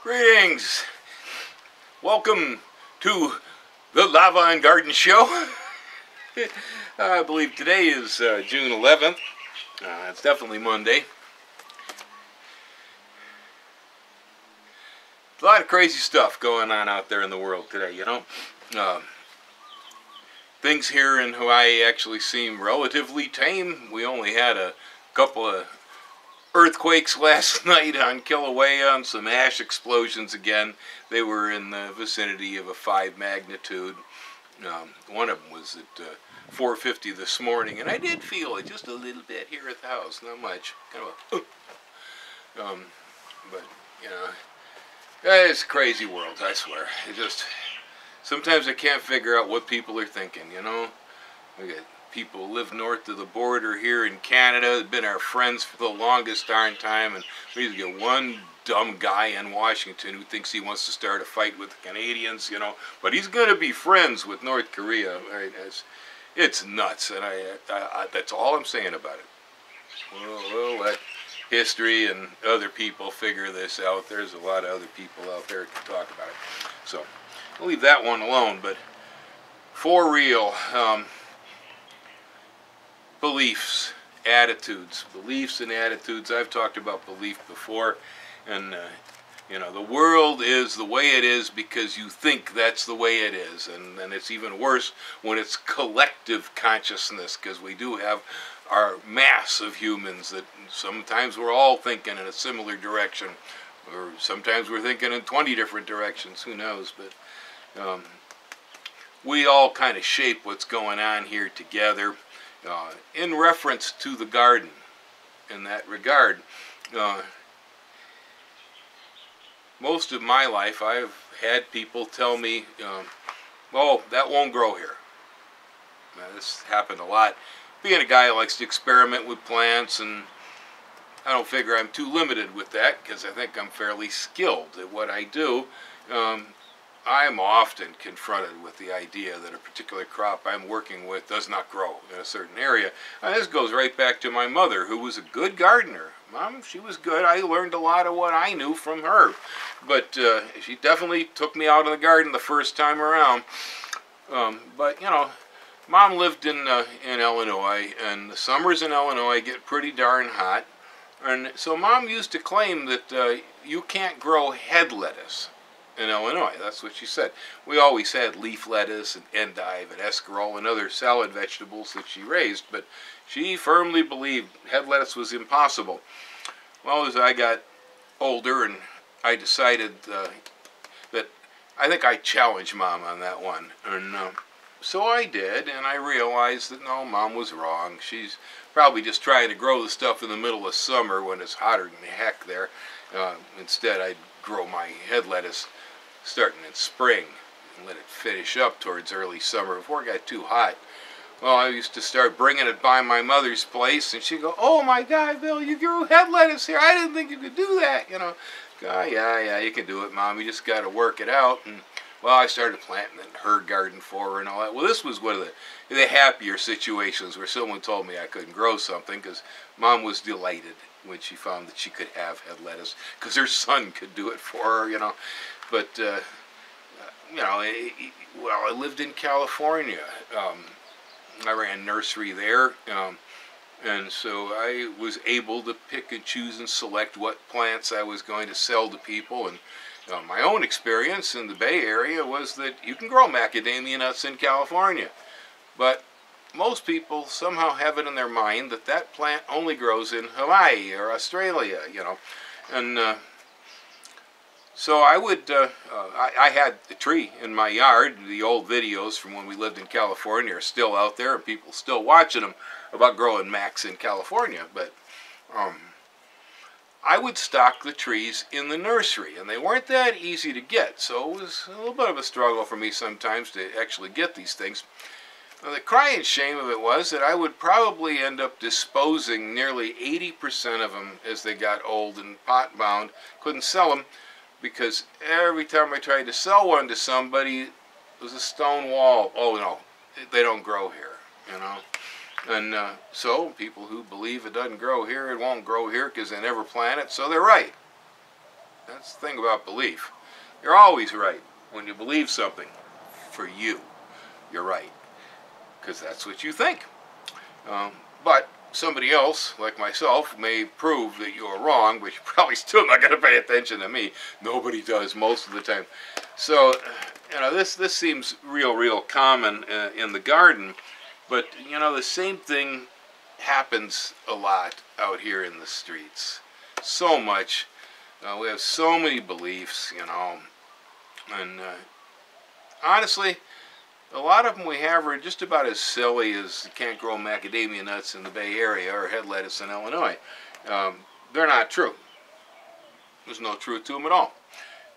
Greetings! Welcome to the Lava and Garden Show. I believe today is June 11th. It's definitely Monday. A lot of crazy stuff going on out there in the world today, you know. Things here in Hawaii actually seem relatively tame. We only had a couple of earthquakes last night on Kilauea and some ash explosions again. They were in the vicinity of a 5 magnitude. One of them was at 4:50 this morning, and I did feel it just a little bit here at the house, not much. Kind of a, but you know, it's a crazy world, I swear. It just sometimes I can't figure out what people are thinking. You know, we got people who live north of the border here in Canada. They've been our friends for the longest darn time, and we just get one dumb guy in Washington who thinks he wants to start a fight with the Canadians, you know, but he's going to be friends with North Korea. Right? It's nuts, and I that's all I'm saying about it. We'll let history and other people figure this out. There's a lot of other people out there that can talk about it. So I'll leave that one alone, but for real, beliefs, attitudes. Beliefs and attitudes. I've talked about belief before, and you know, the world is the way it is because you think that's the way it is, and it's even worse when it's collective consciousness, because we do have our mass of humans that sometimes we're all thinking in a similar direction, or sometimes we're thinking in 20 different directions, who knows, but we all kind of shape what's going on here together. In reference to the garden, in that regard, most of my life I've had people tell me, oh, that won't grow here. Now, this happened a lot. Being a guy who likes to experiment with plants, and I don't figure I'm too limited with that because I think I'm fairly skilled at what I do. I'm often confronted with the idea that a particular crop I'm working with does not grow in a certain area. And this goes right back to my mother, who was a good gardener. Mom, she was good. I learned a lot of what I knew from her. But she definitely took me out in the garden the first time around. But, you know, Mom lived in Illinois, and the summers in Illinois get pretty darn hot. And so Mom used to claim that you can't grow head lettuce in Illinois. That's what she said. We always had leaf lettuce and endive and escarole and other salad vegetables that she raised, but she firmly believed head lettuce was impossible. Well, as I got older, and I decided that I think I challenged Mom on that one, and so I did, and I realized that no, Mom was wrong. She's probably just trying to grow the stuff in the middle of summer when it's hotter than heck there. Instead, I'd grow my head lettuce starting in spring and let it finish up towards early summer before it got too hot. Well, I used to start bringing it by my mother's place, and she'd go, "Oh my God, Bill, you grew head lettuce here. I didn't think you could do that." You know, yeah, you can do it, Mom. You just got to work it out. And well, I started planting in her garden for her and all that. Well, this was one of the happier situations where someone told me I couldn't grow something, because Mom was delighted when she found that she could have head lettuce, because her son could do it for her, you know. But, you know, well, I lived in California. I ran nursery there, and so I was able to pick and choose and select what plants I was going to sell to people. And my own experience in the Bay Area was that you can grow macadamia nuts in California, but most people somehow have it in their mind that that plant only grows in Hawaii or Australia, you know. And so I would, I had a tree in my yard. The old videos from when we lived in California are still out there, and people still watching them about growing macs in California. But I would stock the trees in the nursery, and they weren't that easy to get, so it was a little bit of a struggle for me sometimes to actually get these things. The crying shame of it was that I would probably end up disposing nearly 80% of them as they got old and pot-bound. Couldn't sell them, because every time I tried to sell one to somebody, it was a stone wall. Oh no, they don't grow here, you know. And so people who believe it doesn't grow here, it won't grow here because they never plant it, so they're right. That's the thing about belief. You're always right. When you believe something, for you, you're right. Because that's what you think. But somebody else, like myself, may prove that you're wrong, but you're probably still not going to pay attention to me. Nobody does most of the time. So, this seems real common in the garden. But, the same thing happens a lot out here in the streets. So much. We have so many beliefs, and honestly, a lot of them we have are just about as silly as you can't grow macadamia nuts in the Bay Area or head lettuce in Illinois. They're not true. There's no truth to them at all.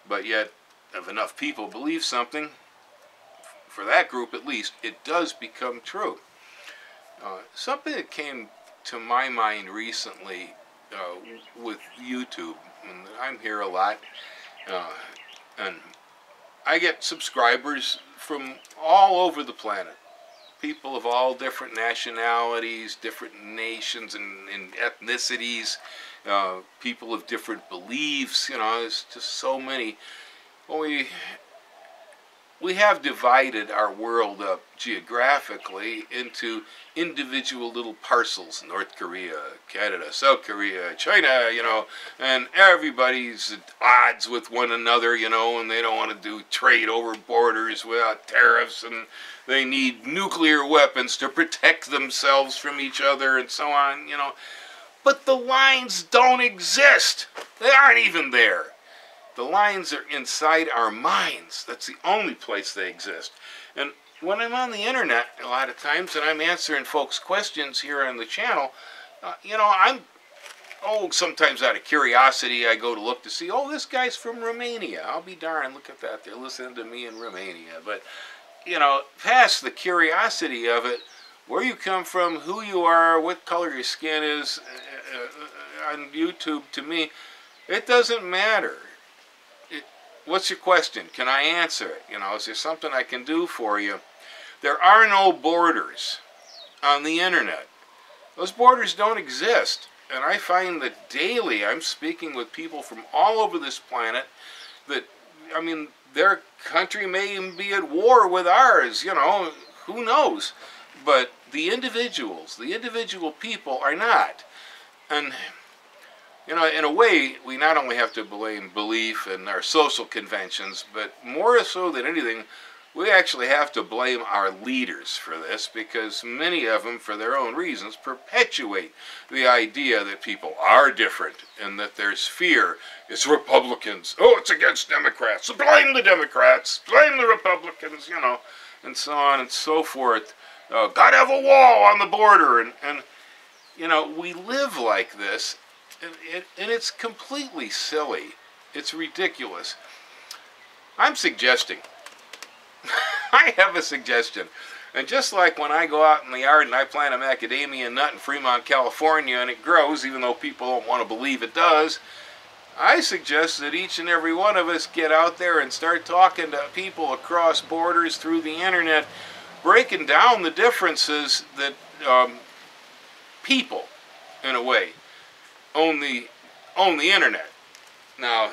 But yet, if enough people believe something, for that group at least, it does become true. Something that came to my mind recently with YouTube, and I'm here a lot, and I get subscribers from all over the planet. People of all different nationalities, different nations and ethnicities, people of different beliefs, there's just so many. Well, we have divided our world up geographically into individual little parcels. North Korea, Canada, South Korea, China, and everybody's at odds with one another, and they don't want to do trade over borders without tariffs, and they need nuclear weapons to protect themselves from each other and so on, But the lines don't exist. They aren't even there. The lines are inside our minds. That's the only place they exist. And when I'm on the internet a lot of times and I'm answering folks' questions here on the channel, sometimes out of curiosity I go to look to see, this guy's from Romania. I'll be darned, look at that. They're listening to me in Romania. But, past the curiosity of it, where you come from, who you are, what color your skin is, on YouTube, to me, it doesn't matter. What's your question? Can I answer it? Is there something I can do for you? There are no borders on the internet. Those borders don't exist. And I find that daily I'm speaking with people from all over this planet that, their country may even be at war with ours, who knows? But the individual people are not. And in a way, we not only have to blame belief and our social conventions, but more so than anything, we actually have to blame our leaders for this, because many of them, for their own reasons, perpetuate the idea that people are different and that there's fear. It's Republicans. It's against Democrats. So blame the Democrats. Blame the Republicans, and so on and so forth. Gotta have a wall on the border. And we live like this. And it's completely silly. It's ridiculous. I'm suggesting, I have a suggestion. And just like when I go out in the yard and I plant a macadamia nut in Fremont, California, and it grows, even though people don't want to believe it does, I suggest that each and every one of us get out there and start talking to people across borders through the internet, breaking down the differences that people, in a way, own the internet. Now,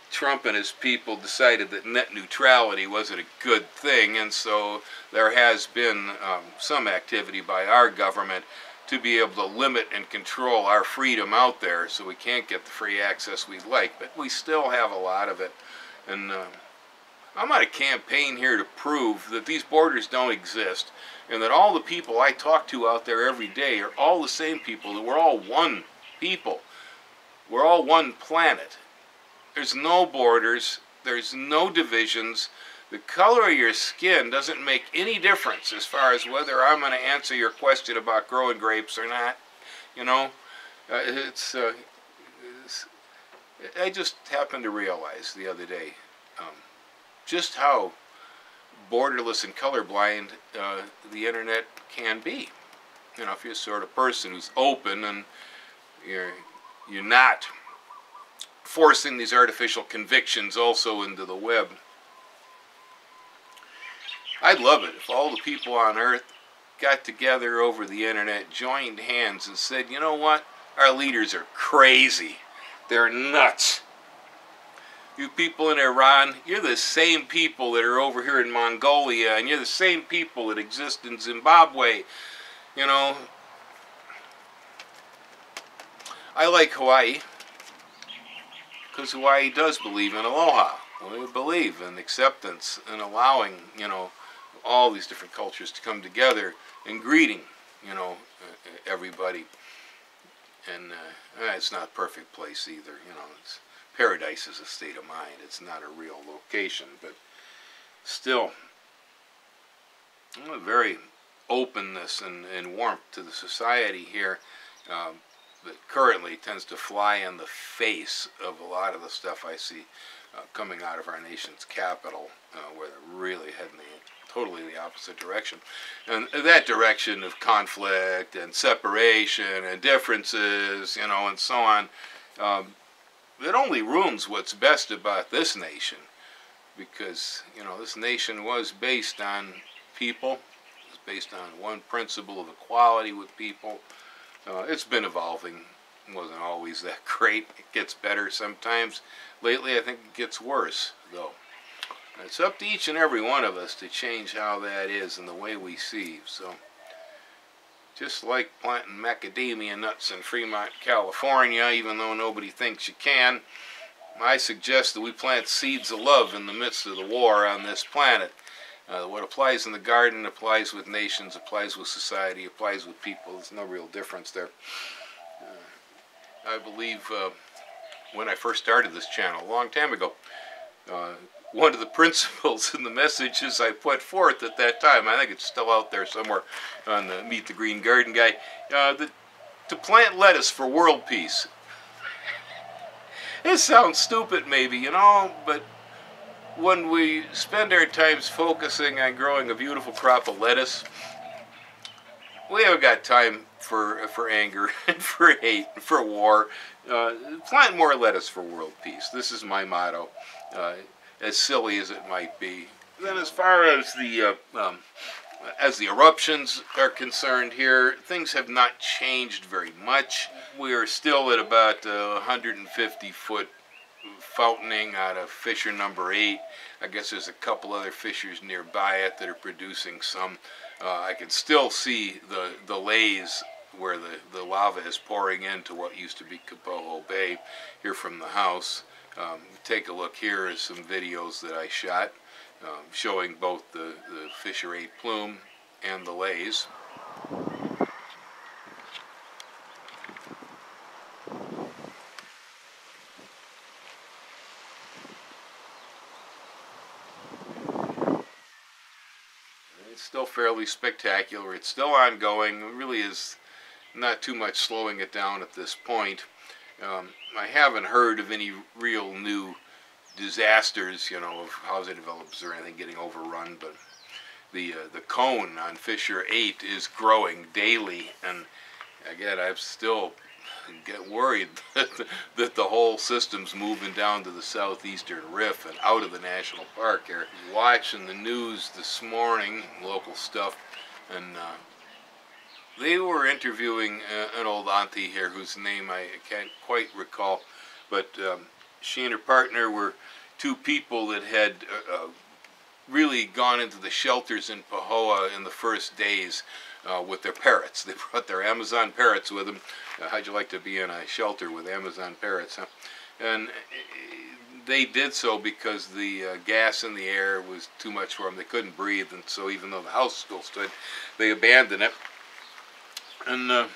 Trump and his people decided that net neutrality wasn't a good thing, and so there has been some activity by our government to be able to limit and control our freedom out there, so we can't get the free access we'd like, but we still have a lot of it. And I'm on a campaign here to prove that these borders don't exist, and that all the people I talk to out there every day are all the same people, that we're all one people. We're all one planet. There's no borders. There's no divisions. The color of your skin doesn't make any difference as far as whether I'm going to answer your question about growing grapes or not. I just happened to realize the other day just how borderless and colorblind the internet can be. If you're the sort of person who's open and you're not forcing these artificial convictions also into the web. I'd love it if all the people on Earth got together over the internet, joined hands, and said, you know what? Our leaders are crazy. They're nuts. You people in Iran, you're the same people that are over here in Mongolia, and you're the same people that exist in Zimbabwe. You know, I like Hawaii because Hawaii does believe in aloha. We believe in acceptance and allowing, you know, all these different cultures to come together and greeting, you know, everybody. And it's not a perfect place either, you know. Paradise is a state of mind. It's not a real location, but still, a very openness and warmth to the society here that currently tends to fly in the face of a lot of the stuff I see coming out of our nation's capital, where they're really heading totally the opposite direction. And that direction of conflict and separation and differences, you know, and so on, it only ruins what's best about this nation, because, you know, this nation was based on people. It was based on one principle of equality with people. It's been evolving. It wasn't always that great. It gets better sometimes. Lately, I think it gets worse, though. It's up to each and every one of us to change how that is and the way we see. So, just like planting macadamia nuts in Fremont, California, even though nobody thinks you can, I suggest that we plant seeds of love in the midst of the war on this planet. What applies in the garden applies with nations, applies with society, applies with people. There's no real difference there. I believe when I first started this channel a long time ago, one of the principles in the messages I put forth at that time, I think it's still out there somewhere on the Meet the Green Garden guy, to plant lettuce for world peace. It sounds stupid maybe, you know, but when we spend our times focusing on growing a beautiful crop of lettuce, we haven't got time for anger and for hate and for war. Plant more lettuce for world peace. This is my motto, as silly as it might be. Then as far as the eruptions are concerned here, things have not changed very much. We are still at about 150-foot fountaining out of fissure number 8. I guess there's a couple other fissures nearby it that are producing some. I can still see the lays where the lava is pouring into what used to be Kapoho Bay here from the house. Take a look. Here is some videos that I shot showing both the fissure 8 plume and the lays. It's still fairly spectacular. It's still ongoing. It really is not too much slowing it down at this point. I haven't heard of any real new disasters, you know, of housing developments or anything getting overrun, but the cone on fissure 8 is growing daily, and again, I still get worried that the whole system's moving down to the southeastern rift and out of the national park here. Watching the news this morning, local stuff, and they were interviewing an old auntie here whose name I can't quite recall, but she and her partner were two people that had really gone into the shelters in Pahoa in the first days with their parrots. They brought their Amazon parrots with them. How'd you like to be in a shelter with Amazon parrots, huh? And they did so because the gas in the air was too much for them. They couldn't breathe, and so even though the house still stood, they abandoned it. And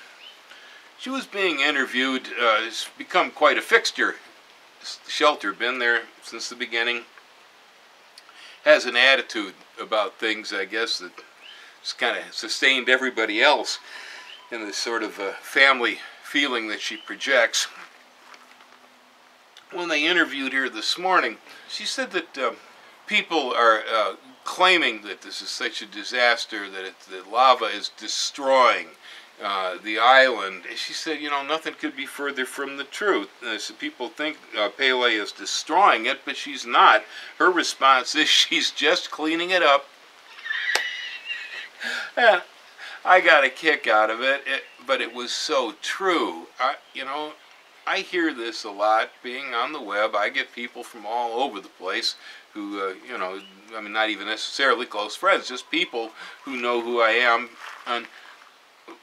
she was being interviewed. It's become quite a fixture. The shelter, been there since the beginning. Has an attitude about things, I guess, that just kind of sustained everybody else in this sort of family feeling that she projects. When they interviewed her this morning, she said that people are claiming that this is such a disaster, that the lava is destroying the island. She said, you know, nothing could be further from the truth. So people think Pele is destroying it, but she's not. Her response is she's just cleaning it up. And I got a kick out of it, but it was so true. You know, I hear this a lot being on the web. I get people from all over the place who, you know, I mean, not even necessarily close friends, just people who know who I am, and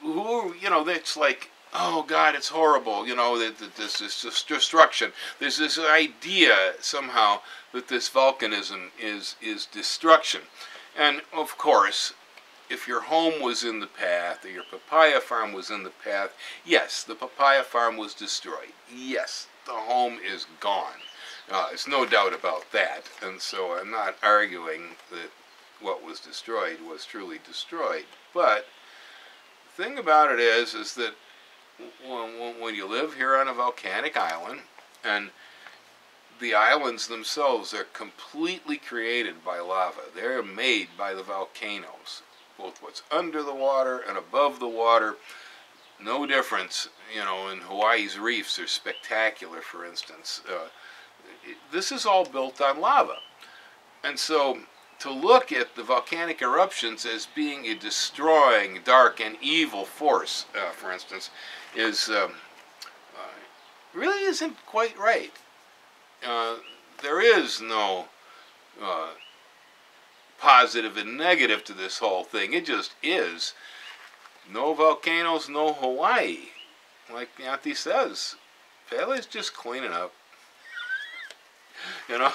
who, you know, it's like, oh God, it's horrible, you know, that this is destruction. There's this idea somehow that this volcanism is destruction. And of course, if your home was in the path, or your papaya farm was in the path, yes, the papaya farm was destroyed. Yes, the home is gone. There's no doubt about that. And so I'm not arguing that what was destroyed was truly destroyed. But the thing about it is that when you live here on a volcanic island, and the islands themselves are completely created by lava. They're made by the volcanoes, both what's under the water and above the water. No difference, you know, in Hawaii's reefs are spectacular, for instance. This is all built on lava. And so to look at the volcanic eruptions as being a destroying, dark, and evil force, for instance, is really isn't quite right. There is no positive and negative to this whole thing. It just is. No volcanoes, no Hawaii. Like Auntie says, Pele's just cleaning up. You know?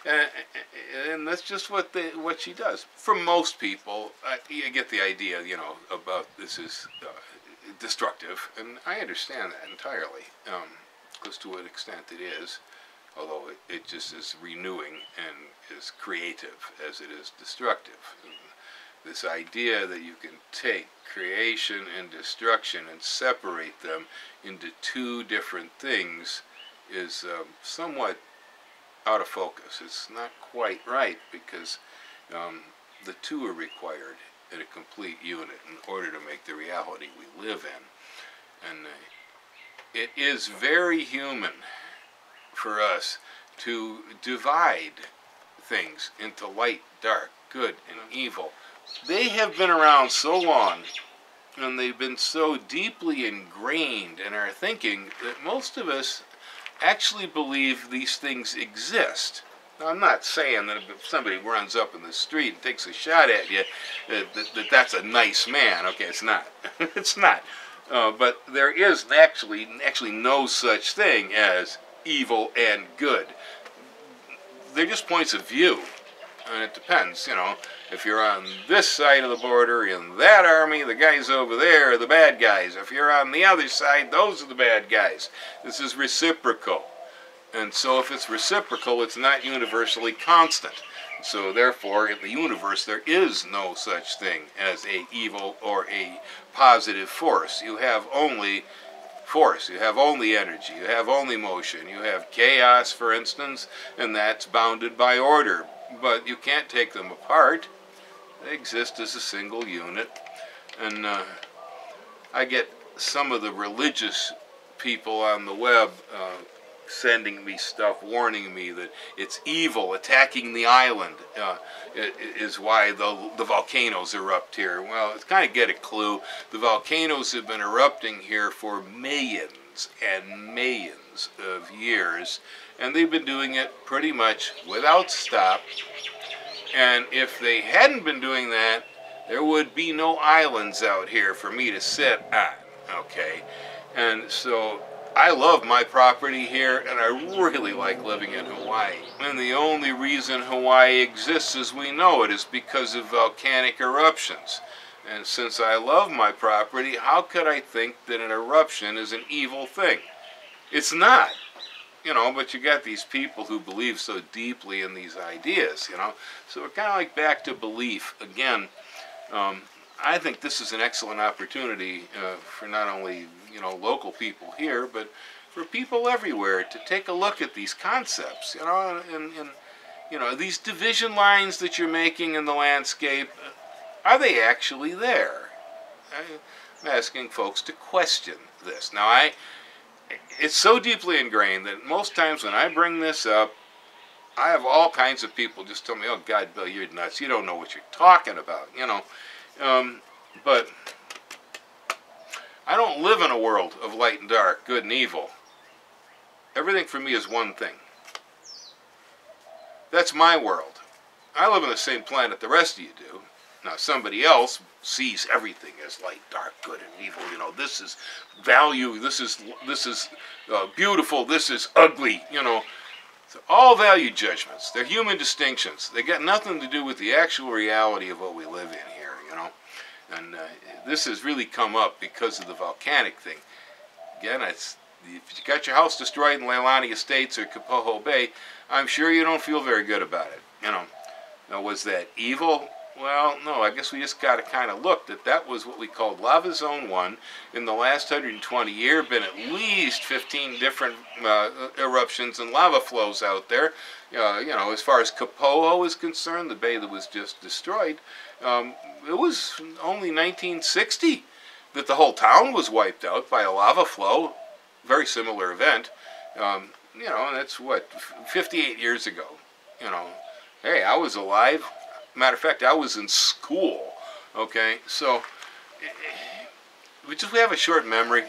And that's just what she does. For most people, you get the idea, you know, about this is destructive, and I understand that entirely, because to what extent it is, although it just is renewing and is creative as it is destructive. And this idea that you can take creation and destruction and separate them into two different things is somewhat out of focus. It's not quite right, because the two are required in a complete unit in order to make the reality we live in. And it is very human for us to divide things into light, dark, good, and evil. They have been around so long, and they've been so deeply ingrained in our thinking, that most of us actually believe these things exist. Now, I'm not saying that if somebody runs up in the street and takes a shot at you, that's a nice man. Okay, it's not. It's not. But there is actually no such thing as evil and good. They're just points of view. And it depends, you know, if you're on this side of the border in that army, the guys over there are the bad guys. If you're on the other side, those are the bad guys. This is reciprocal. And so if it's reciprocal, it's not universally constant. So therefore, in the universe, there is no such thing as a evil or a positive force. You have only force, you have only energy, you have only motion, you have chaos, for instance, and that's bounded by order. But you can't take them apart. They exist as a single unit. And I get some of the religious people on the web sending me stuff, warning me that it's evil. Attacking the island is why the volcanoes erupt here. Well, let's kind of get a clue. The volcanoes have been erupting here for millions and millions of years, and they've been doing it pretty much without stop. And if they hadn't been doing that, there would be no islands out here for me to sit on, okay? And so I love my property here, and I really like living in Hawaii. And the only reason Hawaii exists as we know it is because of volcanic eruptions. And since I love my property, how could I think that an eruption is an evil thing? It's not. You know, but you got these people who believe so deeply in these ideas, you know. So we're kind of like back to belief again. I think this is an excellent opportunity for not only, you know, local people here, but for people everywhere to take a look at these concepts, you know, and you know, these division lines that you're making in the landscape, are they actually there? I'm asking folks to question this. Now, it's so deeply ingrained that most times when I bring this up, I have all kinds of people just tell me, oh God, Bill, you're nuts. You don't know what you're talking about, you know. But I don't live in a world of light and dark, good and evil. Everything for me is one thing. That's my world. I live on the same planet the rest of you do. Now, somebody else sees everything as light, dark, good, and evil. You know, this is value, this is beautiful, this is ugly, you know. So all value judgments. They're human distinctions. They got nothing to do with the actual reality of what we live in here, you know. And this has really come up because of the volcanic thing. Again, if you got your house destroyed in Leilani Estates or Kapoho Bay, I'm sure you don't feel very good about it, you know. Now, was that evil? Well, no, I guess we just got to kind of look that was what we called Lava Zone 1. In the last 120 years, been at least 15 different eruptions and lava flows out there. You know, as far as Kapoho is concerned, the bay that was just destroyed, it was only 1960 that the whole town was wiped out by a lava flow. Very similar event. You know, and that's what, 58 years ago. You know, hey, I was alive. Matter of fact, I was in school, okay? So, we have a short memory,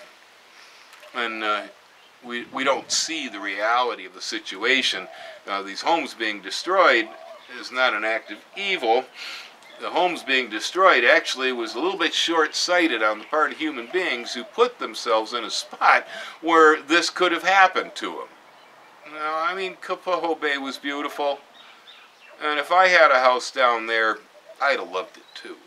and we don't see the reality of the situation. These homes being destroyed is not an act of evil. The homes being destroyed actually was a little bit short-sighted on the part of human beings who put themselves in a spot where this could have happened to them. Now, I mean, Kapoho Bay was beautiful. And if I had a house down there, I'd have loved it too.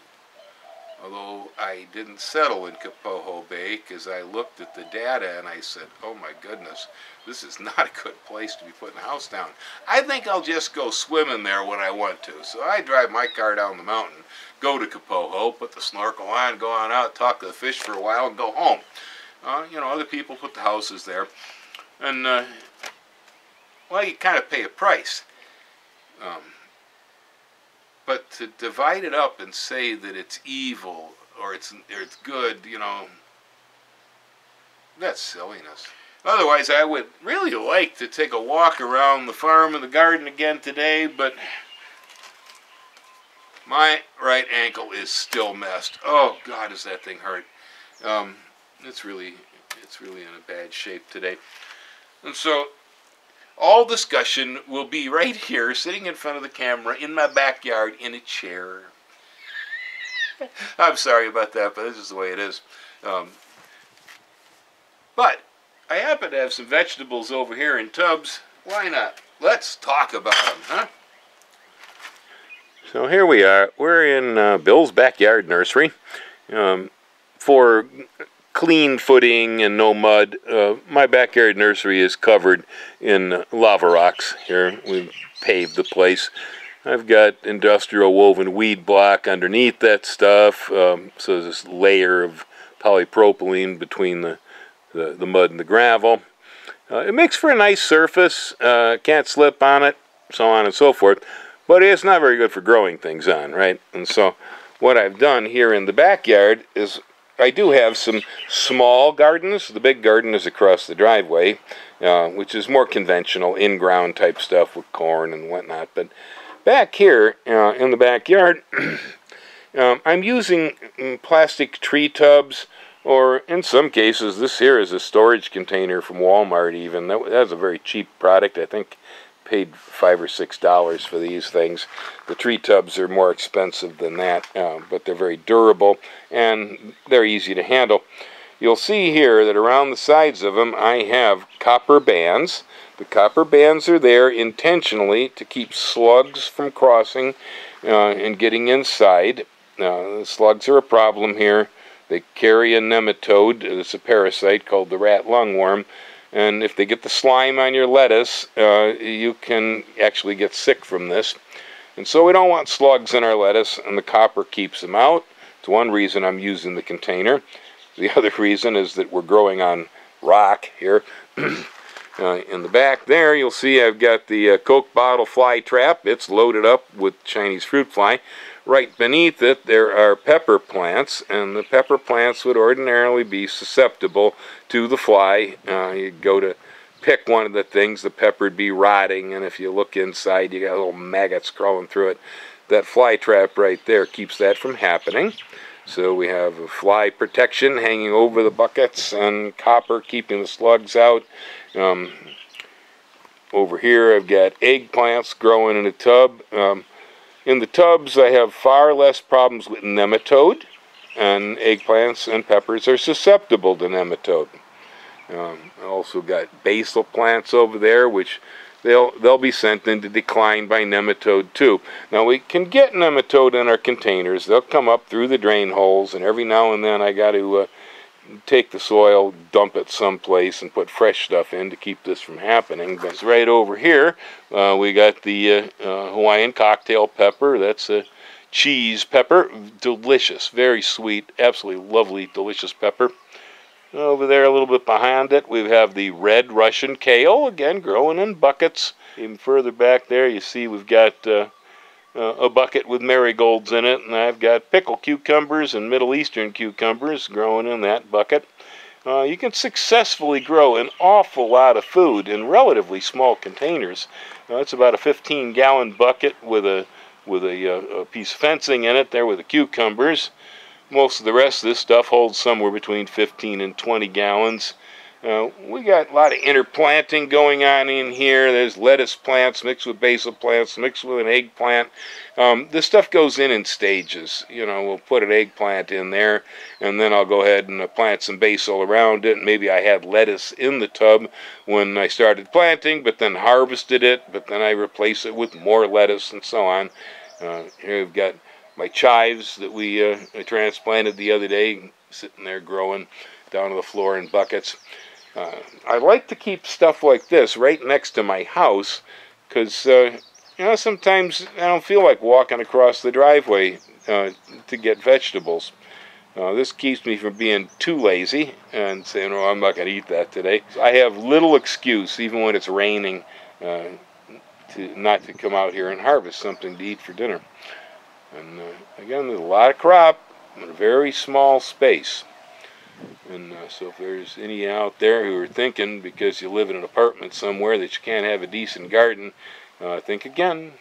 Although I didn't settle in Kapoho Bay because I looked at the data and I said, oh my goodness, this is not a good place to be putting a house down. I think I'll just go swimming there when I want to. So I drive my car down the mountain, go to Kapoho, put the snorkel on, go on out, talk to the fish for a while, and go home. You know, other people put the houses there. And, well, you kind of pay a price. But to divide it up and say that it's evil or it's good, you know, that's silliness. Otherwise, I would really like to take a walk around the farm and the garden again today, but my right ankle is still messed. Oh God, does that thing hurt? It's really in a bad shape today, and so. All discussion will be right here, sitting in front of the camera, in my backyard, in a chair. I'm sorry about that, but this is the way it is. But I happen to have some vegetables over here in tubs. Why not? Let's talk about them, huh? So here we are. We're in Bill's backyard nursery. For clean footing and no mud, my backyard nursery is covered in lava rocks. Here we've paved the place. I've got industrial woven weed block underneath that stuff, so there's this layer of polypropylene between the mud and the gravel. It makes for a nice surface, can't slip on it, so on and so forth, but it's not very good for growing things on, right? And so what I've done here in the backyard is I do have some small gardens. The big garden is across the driveway, which is more conventional, in-ground type stuff with corn and whatnot. But back here in the backyard, I'm using plastic tree tubs, or in some cases, this here is a storage container from Walmart even. That's a very cheap product. I think paid $5 or $6 for these things. The tree tubs are more expensive than that, but they're very durable and they're easy to handle. You'll see here that around the sides of them I have copper bands. The copper bands are there intentionally to keep slugs from crossing and getting inside. The slugs are a problem here. They carry a nematode. It's a parasite called the rat lungworm. And if they get the slime on your lettuce, you can actually get sick from this. And so we don't want slugs in our lettuce, and the copper keeps them out. It's one reason I'm using the container. The other reason is that we're growing on rock here. In the back there, you'll see I've got the Coke bottle fly trap. It's loaded up with Chinese fruit fly. Right beneath it, there are pepper plants, and the pepper plants would ordinarily be susceptible to the fly. You go to pick one of the things, the pepper would be rotting, and if you look inside, you got little maggots crawling through it. That fly trap right there keeps that from happening. So we have a fly protection hanging over the buckets, and copper keeping the slugs out. Over here I've got eggplants growing in a tub. In the tubs I have far less problems with nematode, and eggplants and peppers are susceptible to nematode. I also got basil plants over there, which they'll be sent into decline by nematode too. Now we can get nematode in our containers. They'll come up through the drain holes, and every now and then I got to take the soil, dump it someplace, and put fresh stuff in to keep this from happening. But right over here, we got the Hawaiian cocktail pepper. That's a cheese pepper. Delicious, very sweet, absolutely lovely, delicious pepper. Over there, a little bit behind it, we have the red Russian kale, again, growing in buckets. Even further back there, you see we've got a bucket with marigolds in it, and I've got pickled cucumbers and Middle Eastern cucumbers growing in that bucket. You can successfully grow an awful lot of food in relatively small containers. It's about a 15-gallon bucket with a piece of fencing in it there with the cucumbers. Most of the rest of this stuff holds somewhere between 15 and 20 gallons. We got a lot of interplanting going on in here. There's lettuce plants mixed with basil plants mixed with an eggplant. This stuff goes in stages. You know, we'll put an eggplant in there, and then I'll go ahead and plant some basil around it. Maybe I had lettuce in the tub when I started planting, but then harvested it, but then I replace it with more lettuce and so on. Here we've got my chives that we transplanted the other day, sitting there growing down to the floor in buckets. I like to keep stuff like this right next to my house because, you know, sometimes I don't feel like walking across the driveway to get vegetables. This keeps me from being too lazy and saying, oh, I'm not going to eat that today. I have little excuse, even when it's raining, not to come out here and harvest something to eat for dinner. And again, there's a lot of crop in a very small space. And so if there's any out there who are thinking because you live in an apartment somewhere that you can't have a decent garden, think again.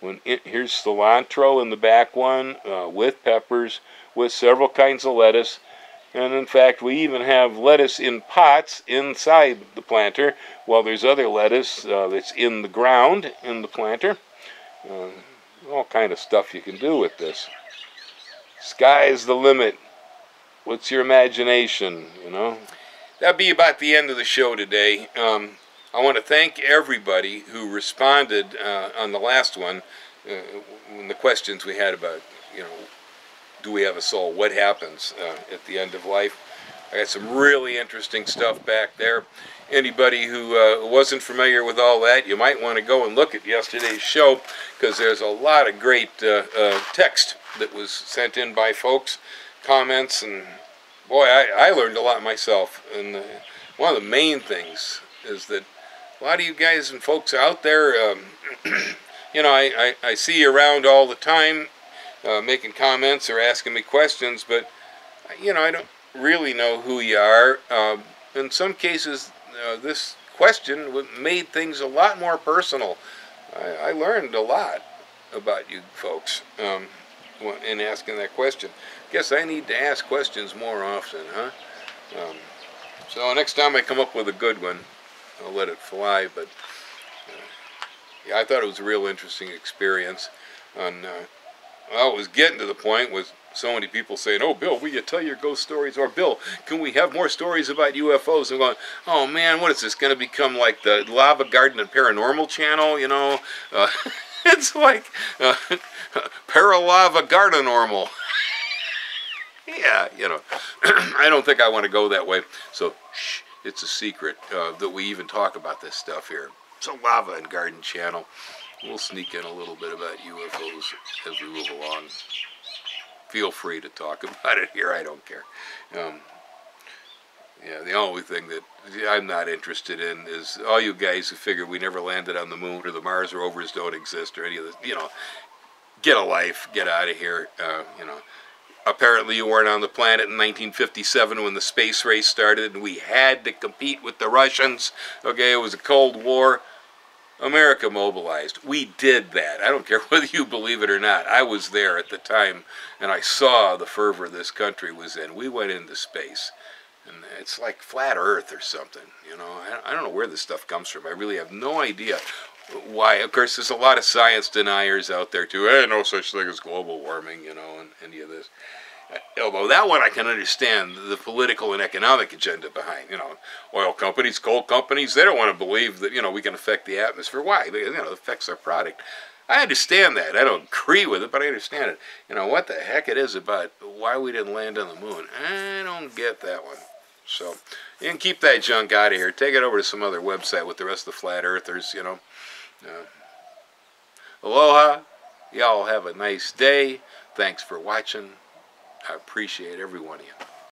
Here's cilantro in the back one with peppers, with several kinds of lettuce. And in fact, we even have lettuce in pots inside the planter, while there's other lettuce that's in the ground in the planter. All kind of stuff you can do with this. Sky's the limit. What's your imagination, you know? That'll be about the end of the show today. I want to thank everybody who responded on the last one, when the questions we had about, you know, do we have a soul? What happens at the end of life? I got some really interesting stuff back there. Anybody who wasn't familiar with all that, you might want to go and look at yesterday's show, because there's a lot of great text that was sent in by folks, comments, and boy, I learned a lot myself. And one of the main things is that a lot of you guys and folks out there, you know, I see you around all the time making comments or asking me questions, but, you know, I don't really know who you are. In some cases, this question made things a lot more personal. I learned a lot about you folks in asking that question. Guess I need to ask questions more often, huh? So next time I come up with a good one, I'll let it fly. But yeah, I thought it was a real interesting experience. And well, it was getting to the point with so many people saying, oh, Bill, will you tell your ghost stories? Or, Bill, can we have more stories about UFOs? And I'm going, oh, man, what is this going to become, like the Lava Garden and Paranormal channel, you know? It's like Paralava Gardenormal. Yeah, you know, I don't think I want to go that way. So, shh, it's a secret that we even talk about this stuff here. It's a Lava and Garden channel. We'll sneak in a little bit about UFOs as we move along. Feel free to talk about it here. I don't care. Yeah, the only thing that I'm not interested in is all you guys who figure we never landed on the moon or the Mars rovers don't exist or any of this. You know, get a life, get out of here. You know, apparently you weren't on the planet in 1957 when the space race started, and we had to compete with the Russians. Okay, it was a Cold War. America mobilized. We did that. I don't care whether you believe it or not. I was there at the time, and I saw the fervor this country was in. We went into space. And it's like flat Earth or something, you know. I don't know where this stuff comes from. I really have no idea why. Of course, there's a lot of science deniers out there too. Hey, no such thing as global warming, you know, and any of this. Although that one I can understand the political and economic agenda behind. You know, oil companies, coal companies, they don't want to believe that, you know, we can affect the atmosphere. Why? You know, it affects our product. I understand that. I don't agree with it, but I understand it. You know, what the heck it is about why we didn't land on the moon. I don't get that one. So, you can keep that junk out of here. Take it over to some other website with the rest of the flat earthers, you know. Aloha. Y'all have a nice day. Thanks for watching. I appreciate every one of you.